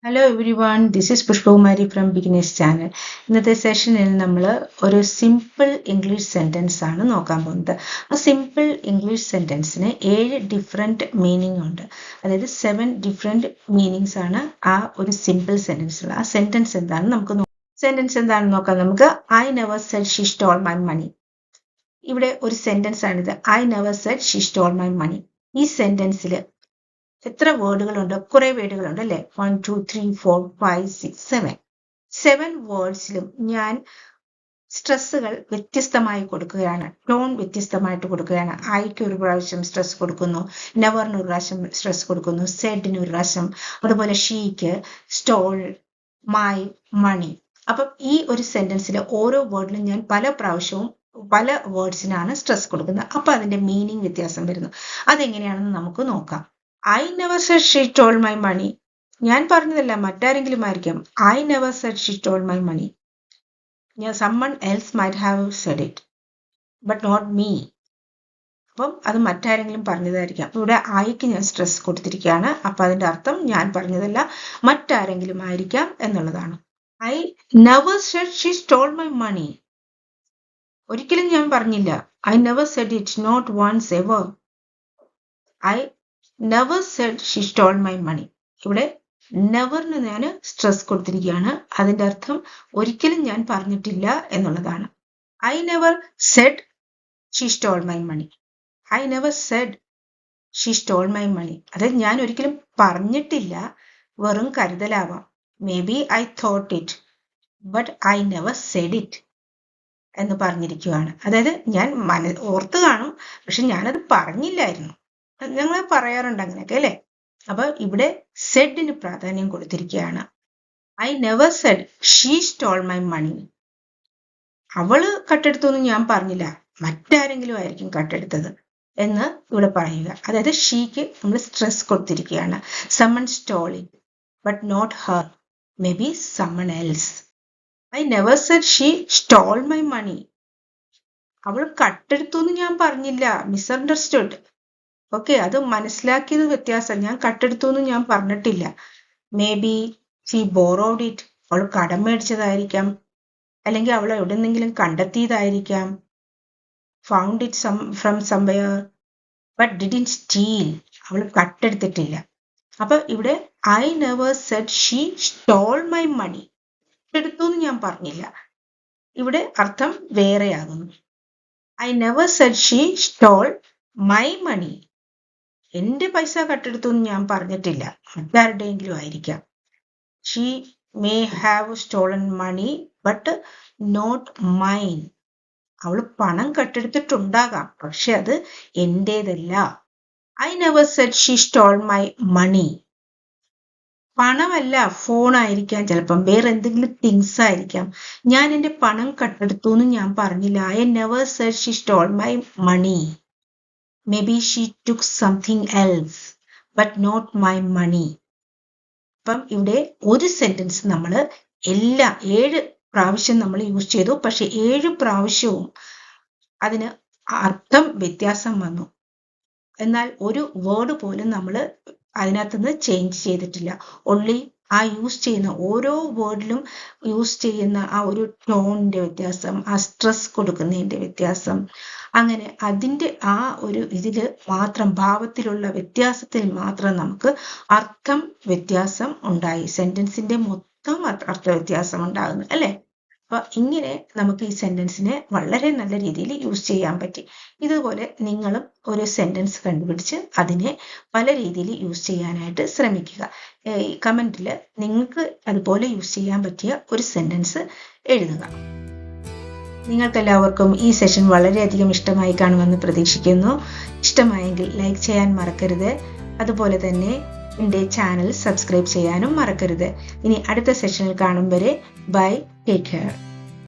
Hello every one, this is Pushpakumari from beginners channel. ഇന്നത്തെ സെഷനിൽ നമ്മൾ ഒരു സിമ്പിൾ ഇംഗ്ലീഷ് സെൻറ്റൻസ് ആണ് നോക്കാൻ പോകുന്നത്. ആ സിമ്പിൾ ഇംഗ്ലീഷ് സെൻറ്റൻസിന് 7 ഡിഫറെൻറ്റ് മീനിങ് ഉണ്ട്. അതായത് 7 ഡിഫറെൻറ്റ് മീനിങ്സ് ആണ് ആ ഒരു സിമ്പിൾ സെൻറ്റൻസിൽ. ആ സെൻറ്റൻസ് എന്താണെന്ന് എന്താണെന്ന് നോക്കാം. നമുക്ക് I never said she stole my money. ഇവിടെ ഒരു സെൻറ്റൻസ് ആണിത്. I never said she stole my money. ഈ സെൻറ്റൻസിൽ എത്ര വേർഡുകളുണ്ട്? കുറെ വേർഡുകളുണ്ട് അല്ലേ? 1 2 3 4 5 6 7. 7 വേർഡ്സിലും ഞാൻ സ്ട്രെസ്സുകൾ വ്യത്യസ്തമായി കൊടുക്കുകയാണ്. ടോൺ വ്യത്യസ്തമായിട്ട് കൊടുക്കുകയാണ്. ഐക്ക് ഒരു പ്രാവശ്യം സ്ട്രെസ് കൊടുക്കുന്നു, നെവറിന് ഒരു പ്രാവശ്യം സ്ട്രെസ് കൊടുക്കുന്നു, സെഡിന് ഒരു പ്രാവശ്യം, അതുപോലെ ഷീക്ക്, സ്റ്റോൾ, മൈ, മണി. അപ്പം ഈ ഒരു സെന്റൻസിൽ ഓരോ വേർഡിലും ഞാൻ പല പ്രാവശ്യവും പല വേർഡ്സിനാണ് സ്ട്രെസ് കൊടുക്കുന്നത്. അപ്പൊ അതിന്റെ മീനിങ് വ്യത്യാസം വരുന്നു. അതെങ്ങനെയാണെന്ന് നമുക്ക് നോക്കാം. I never said she stole my money. ഞാൻ പറഞ്ഞതല്ല, മറ്റാരെങ്കിലും ആയിരിക്കാം. I never said she stole my money. someone else might have said it, but not me. അപ്പം അത് മറ്റാരെങ്കിലും പറഞ്ഞതായിരിക്കാം. ഇവിടെ ഐക്ക് ഞാൻ സ്ട്രെസ് കൊടുത്തിരിക്കുകയാണ്. അപ്പൊ അതിന്റെ അർത്ഥം ഞാൻ പറഞ്ഞതല്ല, മറ്റാരെങ്കിലും ആയിരിക്കാം എന്നുള്ളതാണ്. I never said she stole my money. ഒരിക്കലും ഞാൻ പറഞ്ഞില്ല. I never said it, not once ever. I never said she stole my money. ഇവിടെ നെവറിന് ഞാൻ സ്ട്രെസ് കൊടുത്തിരിക്കുകയാണ്. അതിന്റെ അർത്ഥം ഒരിക്കലും ഞാൻ പറഞ്ഞിട്ടില്ല എന്നുള്ളതാണ്. I never said she stole my money. I never said she stole my money. അതായത് ഞാൻ ഒരിക്കലും പറഞ്ഞിട്ടില്ല, വെറും കരുതലാവാം. Maybe I thought it, but I never said it എന്ന് പറഞ്ഞിരിക്കുകയാണ്. അതായത് ഞാൻ ഓർത്ത് കാണും, പക്ഷെ ഞാനത് പറഞ്ഞില്ലായിരുന്നു. ഞങ്ങൾ പറയാറുണ്ട് അങ്ങനെയൊക്കെ അല്ലേ? അപ്പൊ ഇവിടെ സെഡിന് പ്രാധാന്യം കൊടുത്തിരിക്കുകയാണ്. I never said she stole my money. അവള് കട്ടെടുത്തൊന്നും ഞാൻ പറഞ്ഞില്ല, മറ്റാരെങ്കിലും ആയിരിക്കും കട്ടെടുത്തത് എന്ന് ഇവിടെ പറയുക. അതായത് ഷീക്ക് നമ്മൾ സ്ട്രെസ് കൊടുത്തിരിക്കുകയാണ്. someone stole it, but not her, maybe someone else. I never said she stole my money. അവൾ കട്ടെടുത്തൊന്നും ഞാൻ പറഞ്ഞില്ല, മിസ്അണ്ടർസ്റ്റുഡ്. ഓക്കെ, അത് മനസ്സിലാക്കിയത് വ്യത്യാസം. ഞാൻ കട്ടെടുത്തൊന്നും ഞാൻ പറഞ്ഞിട്ടില്ല. Maybe she borrowed it. അവൾ കടം മേടിച്ചതായിരിക്കാം, അല്ലെങ്കിൽ അവൾ എവിടെന്നെങ്കിലും കണ്ടെത്തിയതായിരിക്കാം. Found it from somewhere, but didn't steal. അവൾ കട്ടെടുത്തിട്ടില്ല. അപ്പൊ ഇവിടെ I never said she stole my money. കട്ടെടുത്തൊന്നും ഞാൻ പറഞ്ഞില്ല. ഇവിടെ അർത്ഥം വേറെയാകുന്നു. I never said she stole my money. എന്റെ പൈസ കട്ടെടുത്തൊന്നും ഞാൻ പറഞ്ഞിട്ടില്ല, മറ്റാരുടെയെങ്കിലും ആയിരിക്കാം. She may have stolen money, but not mine. അവൾ പണം കട്ടെടുത്തിട്ടുണ്ടാകാം, പക്ഷെ അത് എന്റേതല്ല. I never said she stole my money. പണമല്ല, ഫോൺ ആയിരിക്കാം, ചിലപ്പം വേറെ എന്തെങ്കിലും തിങ്സ് ആയിരിക്കാം. ഞാൻ എന്റെ പണം കട്ടെടുത്തു എന്ന് ഞാൻ പറഞ്ഞില്ല. I never said she stole my money. Maybe she took something else, but not my money. അപ്പം ഇവിടെ ഒരു സെന്റൻസ് നമ്മൾ 7 പ്രാവശ്യം നമ്മൾ യൂസ് ചെയ്തു. പക്ഷെ 7 പ്രാവശ്യവും അതിന് അർത്ഥം വ്യത്യാസം വന്നു. എന്നാൽ ഒരു വേർഡ് പോലും നമ്മൾ അതിനകത്തുനിന്ന് ചേഞ്ച് ചെയ്തിട്ടില്ല. ഓൺലി ആ യൂസ് ചെയ്യുന്ന ഓരോ വേർഡിലും യൂസ് ചെയ്യുന്ന ആ ഒരു ടോണിന്റെ വ്യത്യാസം, ആ സ്ട്രെസ് കൊടുക്കുന്നതിന്റെ വ്യത്യാസം, അങ്ങനെ അതിന്റെ ആ ഒരു ഇതില് മാത്രം, ഭാവത്തിലുള്ള വ്യത്യാസത്തിൽ മാത്രം നമുക്ക് അർത്ഥം വ്യത്യാസം ഉണ്ടായി. സെന്റൻസിന്റെ മൊത്തം അർത്ഥ വ്യത്യാസം ഉണ്ടാകുന്നു അല്ലെ? അപ്പൊ ഇങ്ങനെ നമുക്ക് ഈ സെന്റൻസിനെ വളരെ നല്ല രീതിയിൽ യൂസ് ചെയ്യാൻ പറ്റി. ഇതുപോലെ നിങ്ങളും ഒരു സെന്റൻസ് കണ്ടുപിടിച്ച് അതിനെ പല രീതിയിൽ യൂസ് ചെയ്യാനായിട്ട് ശ്രമിക്കുക. ഈ കമന്റിൽ നിങ്ങൾക്ക് അതുപോലെ യൂസ് ചെയ്യാൻ പറ്റിയ ഒരു സെന്റൻസ് എഴുതുക. നിങ്ങൾക്കെല്ലാവർക്കും ഈ സെഷൻ വളരെയധികം ഇഷ്ടമായി കാണുമെന്ന് പ്രതീക്ഷിക്കുന്നു. ഇഷ്ടമായെങ്കിൽ ലൈക്ക് ചെയ്യാൻ മറക്കരുത്. അതുപോലെ തന്നെ എൻ്റെ ചാനൽ സബ്സ്ക്രൈബ് ചെയ്യാനും മറക്കരുത്. ഇനി അടുത്ത സെഷനിൽ കാണും വരെ ബൈ, ടേക്ക് കെയർ.